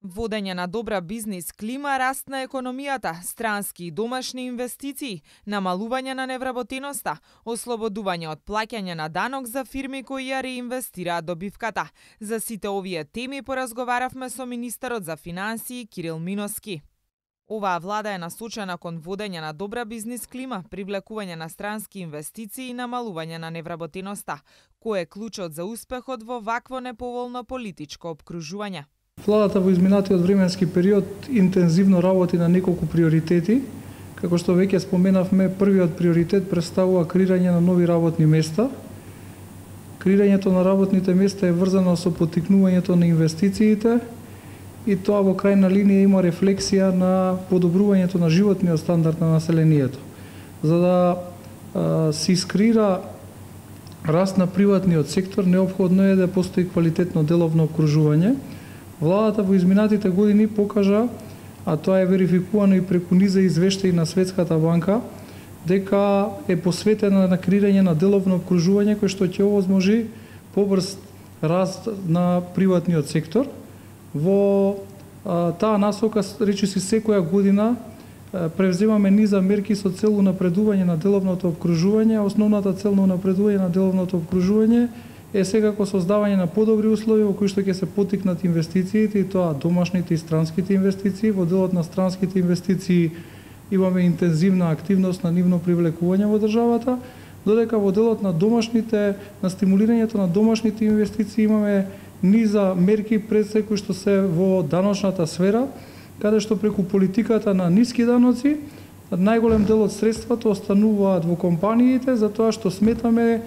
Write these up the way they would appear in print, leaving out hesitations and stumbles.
Водење на добра бизнис клима, раст на економијата, странски и домашни инвестиции, намалување на невработеноста, ослободување од плаќање на данок за фирми кои ја реинвестираат добивката. За сите овие теми поразговаравме со министерот за финансии Кирил Миноски. Оваа влада е насочена кон водење на добра бизнис клима, привлекување на странски инвестиции и намалување на невработеноста. Кој е клучот за успехот во вакво неповолно политичко опкружување? Владата во изминатиот временски период интензивно работи на неколку приоритети. Како што веќе споменавме, првиот приоритет представува креирање на нови работни места. Креирањето на работните места е врзано со поттикнувањето на инвестициите и тоа во крајна линија има рефлексија на подобрувањето на животниот стандард на населението. За да се искреира раст на приватниот сектор, неопходно е да постои квалитетно деловно опкружување. Владата во изминатите години покажа, а тоа е верификувано и преку низа извештаи на Светската банка, дека е посветена на креирање на деловно опкружување кој што ќе овозможи побрз раст на приватниот сектор. Во таа насока, речиси секоја година, превземаме низа мерки со цел унапредување на деловното опкружување. Основната цел на унапредување на деловното опкружување е секако создавање на подобри услови во кои што ќе се поттикнат инвестициите, и тоа домашните и странските инвестиции. Во делот на странските инвестиции имаме интензивна активност на нивно привлекување во државата, додека во делот на домашните, на стимулирањето на домашните инвестиции имаме низа мерки пред се кои што се во даночната сфера, каде што преку политиката на ниски даноци најголем дел од средствата остануваат во компаниите, затоа што сметаме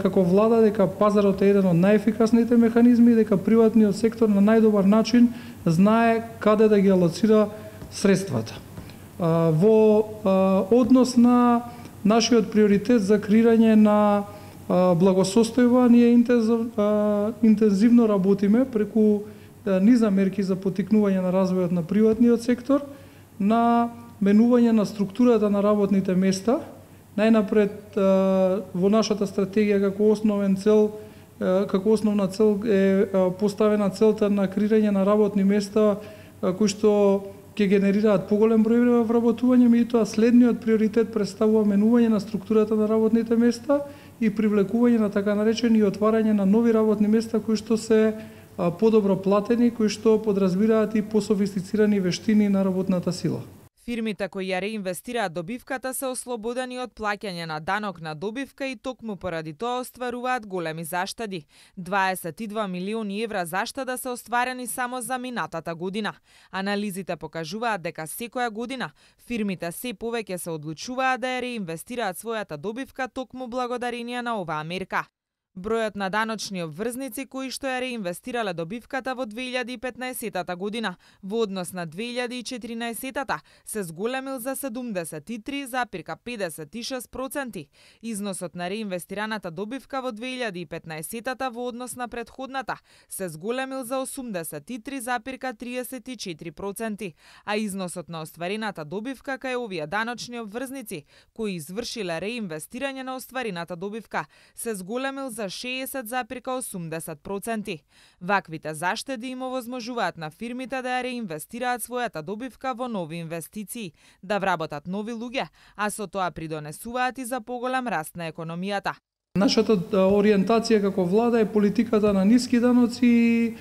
како влада дека пазарот е еден од најефикасните механизми и дека приватниот сектор на најдобар начин знае каде да ги алоцира средствата. Во однос на нашиот приоритет за креирање на благосостојба, ние интензивно работиме преку низа мерки за поттикнување на развојот на приватниот сектор, на менување на структурата на работните места. Најнапред во нашата стратегија како основна цел е поставена целта на креирање на работни места кои што ќе генерираат поголем број вработување, меѓутоа следниот приоритет представува менување на структурата на работните места и привлекување на така наречени и отварање на нови работни места кои што се подобро платени, кои што подразбираат и пософистицирани вештини на работната сила. Фирмите кои ја реинвестираат добивката се ослободени од плаќање на данок на добивка и токму поради тоа остваруваат големи заштеди. 22 милиони евра заштеда се остварени само за минатата година. Анализите покажуваат дека секоја година фирмите се повеќе се одлучуваат да ја реинвестираат својата добивка токму благодарение на оваа мерка. Бројот на даночни обврзници кои што ја реинвестирале добивката во 2015 година во однос на 2014 се зголемил за 73,56%. Износот на реинвестираната добивка во 2015 во однос на предходната се зголемил за 83,34%, а износот на остварената добивка кај овие даночни обврзници кои извршиле реинвестирање на остварената добивка се зголемил за 60,80%. Ваквите заштеди им овозможуваат на фирмите да ја реинвестираат својата добивка во нови инвестиции, да вработат нови луѓе, а со тоа придонесуваат и за поголем раст на економијата. Нашата ориентација како влада е политиката на ниски даноци и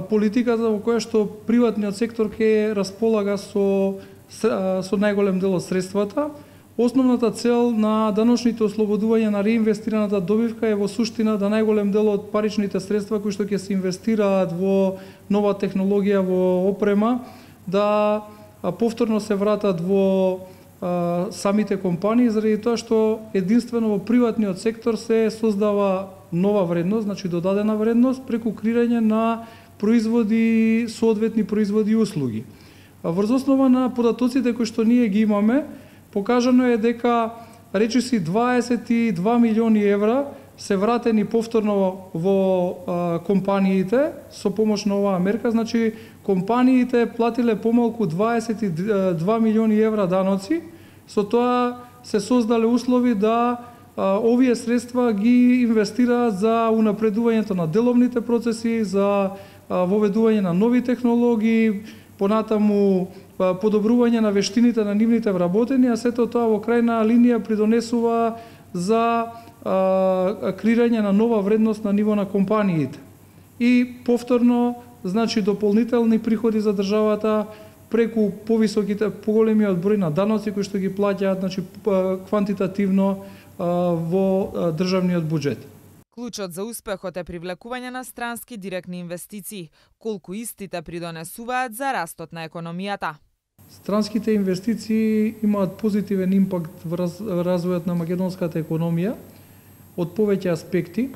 политиката во која што приватниот сектор ќе располага со најголем дел од средствата. Основната цел на даночните ослободувања на реинвестираната добивка е во суштина да најголем дел од паричните средства кои што ќе се инвестираат во нова технологија, во опрема, да повторно се вратат во самите компании, заради тоа што единствено во приватниот сектор се создава нова вредност, значи додадена вредност преку креирање на производи, соодветни производи и услуги. Врз основа на податоците кои што ние ги имаме, покажано е дека речиси 22 милиони евра се вратени повторно во компаниите со помош на оваа мерка. Значи, компаниите платиле помалку 22 милиони евра даноци, со тоа се создале услови да овие средства ги инвестираат за унапредувањето на деловните процеси, за воведување на нови технологии, понатаму подобрување на вештините на нивните вработени, а сето тоа во крајна линија придонесува за креирање на нова вредност на ниво на компаниите. И повторно, значи дополнителни приходи за државата преку поголемиот број на даноци кои што ги плаќаат, значи квантитативно во државниот буџет. Клучот за успехот е привлекување на странски директни инвестиции, колку истите придонесуваат за растот на економијата. Странските инвестиции имаат позитивен импакт во развојот на македонската економија од повеќе аспекти.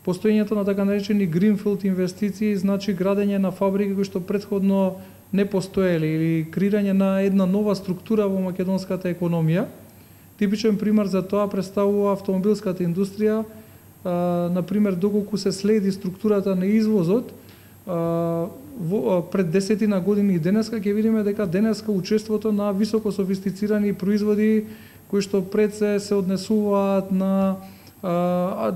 Постоењето на така наречени greenfield инвестиции значи градење на фабрики кои што претходно не постоеле или креирање на една нова структура во македонската економија. Типичен пример за тоа представува автомобилската индустрија, например доколку се следи структурата на извозот пред 10 години и денеска ќе видиме дека денеска учеството на високо софистицирани производи кои што пред се однесуваат на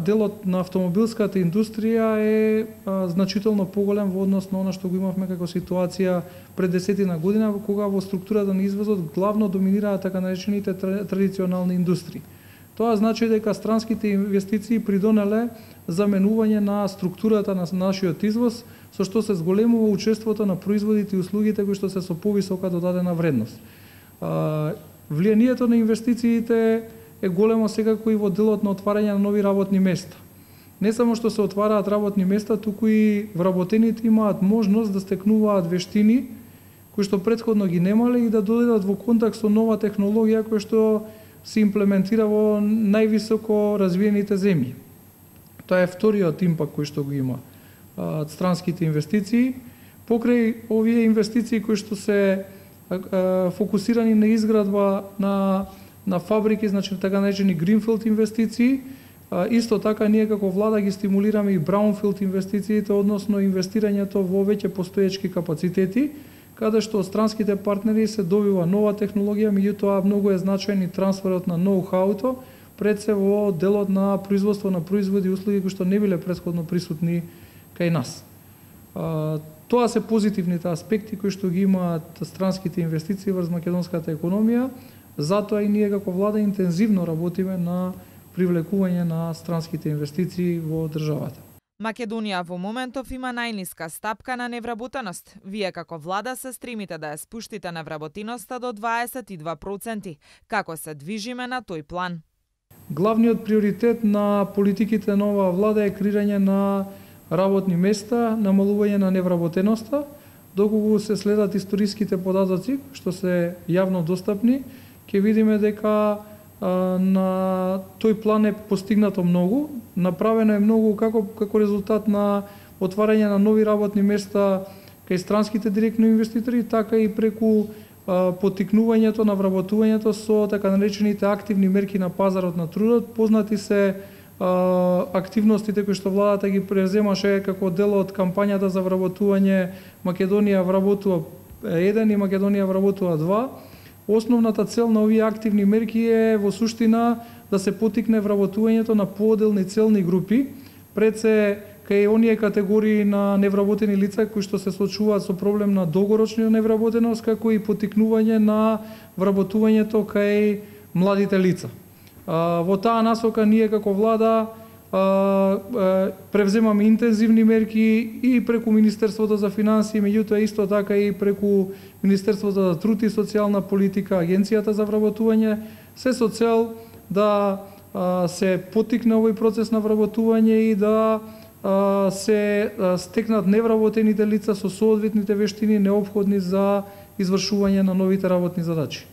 делот на автомобилската индустрија е значително поголем во однос на она што го имавме како ситуација пред 10 година, кога во структурата на извозот главно доминираат така наречените традиционални индустрии. Тоа значи дека странските инвестиции придонеле заменување на структурата на нашиот извоз, со што се зголемува учеството на производите и услугите кои што се со повисока додадена вредност. Влијанието на инвестициите е големо секако и во делот на отварање на нови работни места. Не само што се отвараат работни места, туку и вработените имаат можност да стекнуваат вештини кои што претходно ги немале и да дојдат во контакт со нова технологија која што се имплементира во највисоко развиените земји. Тоа е вториот импакт кој што го има странските инвестиции. Покрај овие инвестиции кои што се фокусирани на изградба на фабрики, значи така наречени greenfield инвестиции, исто така ние како влада ги стимулираме и brownfield инвестициите, односно инвестирањето во веќе постоечки капацитети, каде што од странските партнери се добива нова технологија, меѓутоа многу е значаен и трансферот на ноу-хауто, пред се во делот на производство на производи и услуги кои што не биле претходно присутни кај нас. Тоа се позитивните аспекти кои што ги имаат странските инвестиции врз македонската економија, затоа и ние како влада интензивно работиме на привлекување на странските инвестиции во државата. Македонија во моментов има најниска стапка на невработеност. Вие како влада се стремите да ја спуштите невработеноста до 22%. Како се движиме на тој план? Главниот приоритет на политиките на оваа влада е креирање на работни места, намалување на невработеноста, доколку се следат историските податоци што се јавно достапни, ќе видиме дека на тој план е постигнато многу, направено е многу како резултат на отварање на нови работни места кај странските директни инвеститори, така и преку поттикнувањето на вработувањето со така наречените активни мерки на пазарот на трудот. Познати се активностите кои што владата ги преземаше како дел од кампањата за вработување Македонија вработува 1 и Македонија вработува 2. Основната цел на овие активни мерки е во суштина да се поттикне вработувањето на поделни целни групи, пред се кај оние категории на невработени лица кои што се соочуваат со проблем на долгорочна невработеност, како и поттикнување на вработувањето кај младите лица. Во таа насока ние како влада превземаме интензивни мерки и преку Министерството за финансии, меѓутоа исто така и преку Министерството за труд и социјална политика, Агенцијата за вработување, се со цел да се поттикне овој процес на вработување и да се стекнат невработените лица со соодветните вештини неопходни за извршување на новите работни задачи.